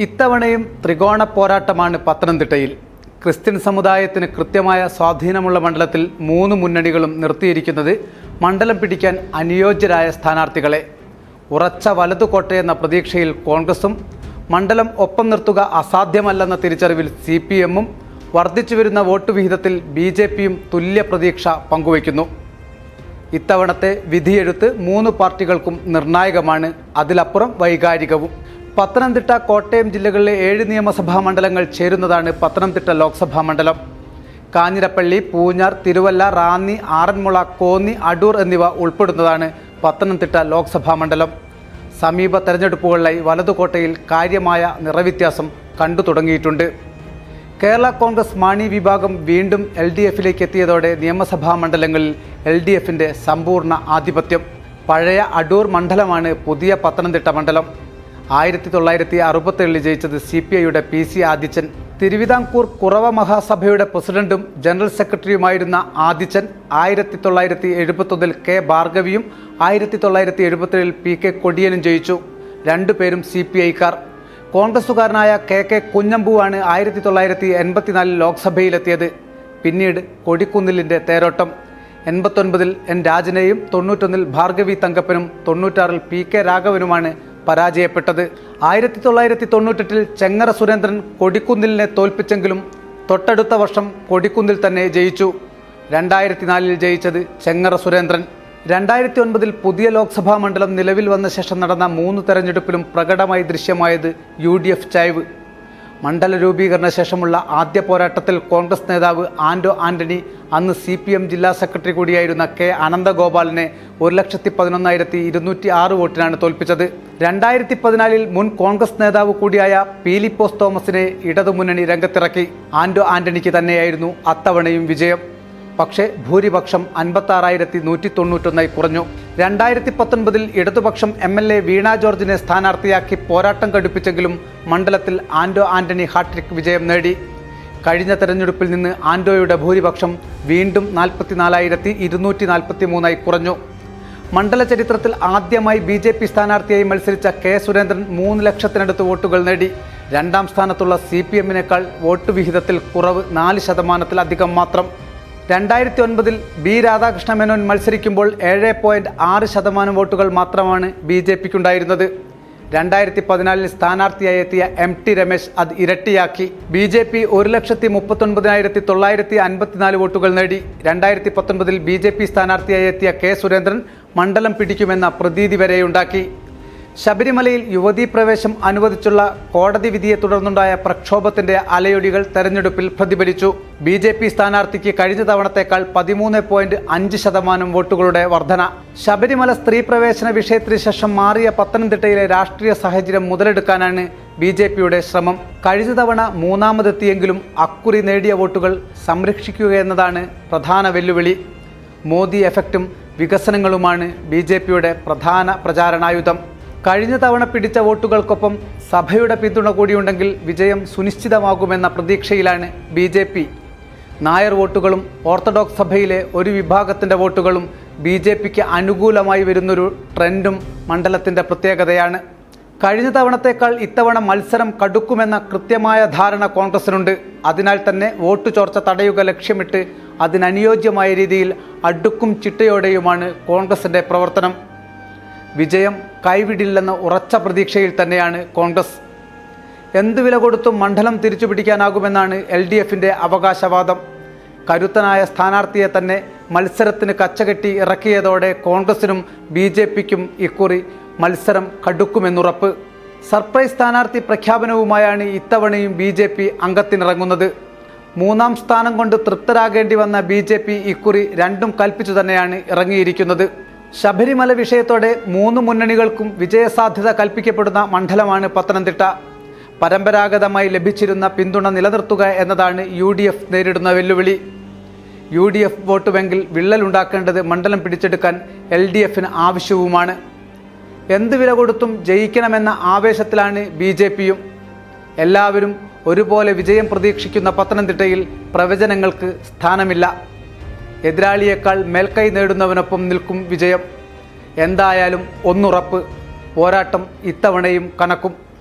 ഇത്തവണയും ത്രികോണ പോരാട്ടമാണ് പത്തനംതിട്ടയിൽ. ക്രിസ്ത്യൻ സമുദായത്തിന് കൃത്യമായ സ്വാധീനമുള്ള മണ്ഡലത്തിൽ 3 മുന്നണികളും നിർത്തിയിരിക്കുന്നത് മണ്ഡലം പിടിക്കാൻ അനുയോജ്യരായ സ്ഥാനാർത്ഥികളെ. ഉറച്ച വലതുകോട്ടയെന്ന പ്രതീക്ഷയിൽ കോൺഗ്രസും മണ്ഡലം ഒപ്പം നിർത്തുക അസാധ്യമല്ലെന്ന തിരിച്ചറിവിൽ CPM-ഉം വർദ്ധിച്ചുവരുന്ന വോട്ട് വിഹിതത്തിൽ BJP-യും തുല്യ പ്രതീക്ഷ പങ്കുവയ്ക്കുന്നു. ഇത്തവണത്തെ വിധിയെഴുത്ത് 3 പാർട്ടികൾക്കും നിർണായകമാണ്, അതിലപ്പുറം വൈകാരികവും. പത്തനംതിട്ട, കോട്ടയം ജില്ലകളിലെ 7 നിയമസഭാ മണ്ഡലങ്ങൾ ചേരുന്നതാണ് പത്തനംതിട്ട ലോക്സഭാ മണ്ഡലം. കാഞ്ഞിരപ്പള്ളി, പൂഞ്ഞാർ, തിരുവല്ല, റാന്നി, ആറന്മുള, കോന്നി, അടൂർ എന്നിവ ഉൾപ്പെടുന്നതാണ് പത്തനംതിട്ട ലോക്സഭാ മണ്ഡലം. സമീപ തെരഞ്ഞെടുപ്പുകളിലായി വലതുകോട്ടയിൽ കാര്യമായ നിറവ്യത്യാസം കണ്ടു തുടങ്ങിയിട്ടുണ്ട്. കേരള കോൺഗ്രസ് മാണി വിഭാഗം വീണ്ടും LDF-ലേക്ക് എത്തിയതോടെ നിയമസഭാ മണ്ഡലങ്ങളിൽ LDF-ന്റെ സമ്പൂർണ്ണ ആധിപത്യം. പഴയ അടൂർ മണ്ഡലമാണ് പുതിയ പത്തനംതിട്ട മണ്ഡലം. 1967 ജയിച്ചത് CPI-യുടെ PC ആദിച്ചൻ. തിരുവിതാംകൂർ കുറവ മഹാസഭയുടെ പ്രസിഡന്റും ജനറൽ സെക്രട്ടറിയുമായിരുന്ന ആദിച്ചൻ 1971 K ഭാർഗവിയും 1977 PK കൊടിയനും ജയിച്ചു. രണ്ടുപേരും CPI-ക്കാർ. കോൺഗ്രസുകാരനായ KK കുഞ്ഞമ്പുവാണ് 1984 ലോക്സഭയിലെത്തിയത്. പിന്നീട് കൊടിക്കുന്നിലിൻ്റെ തേരോട്ടം. 89 N രാജനെയും 91 ഭാർഗവി തങ്കപ്പനും 96 PK രാഘവനുമാണ് പരാജയപ്പെട്ടത്. 1998 ചെങ്ങറ സുരേന്ദ്രൻ കൊടിക്കുന്നിലിനെ തോൽപ്പിച്ചെങ്കിലും തൊട്ടടുത്ത വർഷം കൊടിക്കുന്നിൽ തന്നെ ജയിച്ചു. 2004 ജയിച്ചത് ചെങ്ങറ സുരേന്ദ്രൻ. 2009 പുതിയ ലോക്സഭാ മണ്ഡലം നിലവിൽ വന്ന ശേഷം നടന്ന 3 തെരഞ്ഞെടുപ്പിലും പ്രകടമായി ദൃശ്യമായത് UDF ചായ്വ്. മണ്ഡല രൂപീകരണ ശേഷമുള്ള ആദ്യ പോരാട്ടത്തിൽ കോൺഗ്രസ് നേതാവ് ആന്റോ ആന്റണി അന്ന് CPM ജില്ലാ സെക്രട്ടറി കൂടിയായിരുന്ന K അനന്തഗോപാലിനെ 1,11,206 വോട്ടിനാണ് തോൽപ്പിച്ചത്. 2014 മുൻ കോൺഗ്രസ് നേതാവ് കൂടിയായ പീലിപ്പോസ് തോമസിനെ ഇടതുമുന്നണി രംഗത്തിറക്കി. ആന്റോ ആന്റണിക്ക് തന്നെയായിരുന്നു അത്തവണയും വിജയം. പക്ഷേ ഭൂരിപക്ഷം 56,191 കുറഞ്ഞു. 2019 ഇടതുപക്ഷം MLA വീണ ജോർജിനെ സ്ഥാനാർത്ഥിയാക്കി പോരാട്ടം കടുപ്പിച്ചെങ്കിലും മണ്ഡലത്തിൽ ആന്റോ ആന്റണി ഹാട്രിക് വിജയം നേടി. കഴിഞ്ഞ തെരഞ്ഞെടുപ്പിൽ നിന്ന് ആന്റോയുടെ ഭൂരിപക്ഷം വീണ്ടും 44,243 കുറഞ്ഞു. മണ്ഡല ചരിത്രത്തിൽ ആദ്യമായി BJP സ്ഥാനാർത്ഥിയായി മത്സരിച്ച K സുരേന്ദ്രൻ 3 ലക്ഷത്തിനടുത്ത് വോട്ടുകൾ നേടി. രണ്ടാം സ്ഥാനത്തുള്ള CPM-നേക്കാൾ വോട്ട് വിഹിതത്തിൽ കുറവ് 4% മാത്രം. 2009 B രാധാകൃഷ്ണ മേനോൻ മത്സരിക്കുമ്പോൾ 7.6% വോട്ടുകൾ മാത്രമാണ് BJP-ക്കുണ്ടായിരുന്നത്. 2014 സ്ഥാനാർത്ഥിയായി എത്തിയ MT രമേശ് അത് ഇരട്ടിയാക്കി. BJP 1,39,954 വോട്ടുകൾ നേടി. 2019 BJP സ്ഥാനാർത്ഥിയായി എത്തിയ K സുരേന്ദ്രൻ മണ്ഡലം പിടിക്കുമെന്ന പ്രതീതി വരെയുണ്ടാക്കി. ശബരിമലയിൽ യുവതീ പ്രവേശം അനുവദിച്ചുള്ള കോടതി വിധിയെ തുടർന്നുണ്ടായ പ്രക്ഷോഭത്തിന്റെ അലയൊലികൾ തെരഞ്ഞെടുപ്പിൽ പ്രതിഫലിച്ചു. BJP സ്ഥാനാർത്ഥിക്ക് കഴിഞ്ഞ തവണത്തേക്കാൾ 13.5% വോട്ടുകളുടെ വർധന. ശബരിമല സ്ത്രീ പ്രവേശന വിഷയത്തിന് ശേഷം മാറിയ പത്തനംതിട്ടയിലെ രാഷ്ട്രീയ സാഹചര്യം മുതലെടുക്കാനാണ് BJP-യുടെ ശ്രമം. കഴിഞ്ഞ തവണ 3ാമതെത്തിയെങ്കിലും അക്കുറി നേടിയ വോട്ടുകൾ സംരക്ഷിക്കുകയെന്നതാണ് പ്രധാന വെല്ലുവിളി. മോദി എഫക്റ്റും വികസനങ്ങളുമാണ് BJP-യുടെ പ്രധാന പ്രചാരണായുധം. കഴിഞ്ഞ തവണ പിടിച്ച വോട്ടുകൾക്കൊപ്പം സഭയുടെ പിന്തുണ കൂടിയുണ്ടെങ്കിൽ വിജയം സുനിശ്ചിതമാകുമെന്ന പ്രതീക്ഷയിലാണ് BJP. നായർ വോട്ടുകളും ഓർത്തഡോക്സ് സഭയിലെ ഒരു വിഭാഗത്തിൻ്റെ വോട്ടുകളും BJP-ക്ക് അനുകൂലമായി വരുന്നൊരു ട്രെൻഡും മണ്ഡലത്തിൻ്റെ പ്രത്യേകതയാണ്. കഴിഞ്ഞ തവണത്തേക്കാൾ ഇത്തവണ മത്സരം കടുക്കുമെന്ന കൃത്യമായ ധാരണ കോൺഗ്രസിനുണ്ട്. അതിനാൽ തന്നെ വോട്ട് ചോർച്ച തടയുക ലക്ഷ്യമിട്ട് അതിനനുയോജ്യമായ രീതിയിൽ അടുക്കും ചിട്ടയോടെയുമാണ് കോൺഗ്രസിൻ്റെ പ്രവർത്തനം. വിജയം കൈവിടില്ലെന്ന ഉറച്ച പ്രതീക്ഷയിൽ തന്നെയാണ് കോൺഗ്രസ്. എന്തു വില കൊടുത്തും മണ്ഡലം തിരിച്ചുപിടിക്കാനാകുമെന്നാണ് LDF-ന്റെ അവകാശവാദം. കരുത്തനായ സ്ഥാനാർത്ഥിയെ തന്നെ മത്സരത്തിന് കച്ചകെട്ടി ഇറക്കിയതോടെ കോൺഗ്രസിനും BJP-ക്കും ഇക്കുറി മത്സരം കടുക്കുമെന്നുറപ്പ്. സർപ്രൈസ് സ്ഥാനാർത്ഥി പ്രഖ്യാപനവുമായാണ് ഇത്തവണയും BJP അംഗത്തിനിറങ്ങുന്നത്. 3ാം സ്ഥാനം കൊണ്ട് തൃപ്തരാകേണ്ടി വന്ന BJP ഇക്കുറി രണ്ടും കൽപ്പിച്ചു തന്നെയാണ് ഇറങ്ങിയിരിക്കുന്നത്. ശബരിമല വിഷയത്തോടെ 3 മുന്നണികൾക്കും വിജയസാധ്യത കൽപ്പിക്കപ്പെടുന്ന മണ്ഡലമാണ് പത്തനംതിട്ട. പരമ്പരാഗതമായി ലഭിച്ചിരുന്ന പിന്തുണ നിലനിർത്തുക എന്നതാണ് UDF നേരിടുന്ന വെല്ലുവിളി. UDF വോട്ട് ബാങ്കിൽ വിള്ളലുണ്ടാക്കേണ്ടത് മണ്ഡലം പിടിച്ചെടുക്കാൻ LDF-ന് ആവശ്യവുമാണ്. എന്ത് വില കൊടുത്തും ജയിക്കണമെന്ന ആവേശത്തിലാണ് BJP-യും. എല്ലാവരും ഒരുപോലെ വിജയം പ്രതീക്ഷിക്കുന്ന പത്തനംതിട്ടയിൽ പ്രവചനങ്ങൾക്ക് സ്ഥാനമില്ല. എതിരാളിയേക്കാൾ മേൽക്കൈ നേടുന്നവനൊപ്പം നിൽക്കും വിജയം. എന്തായാലും ഒന്നുറപ്പ്, പോരാട്ടം ഇത്തവണയും കനക്കും.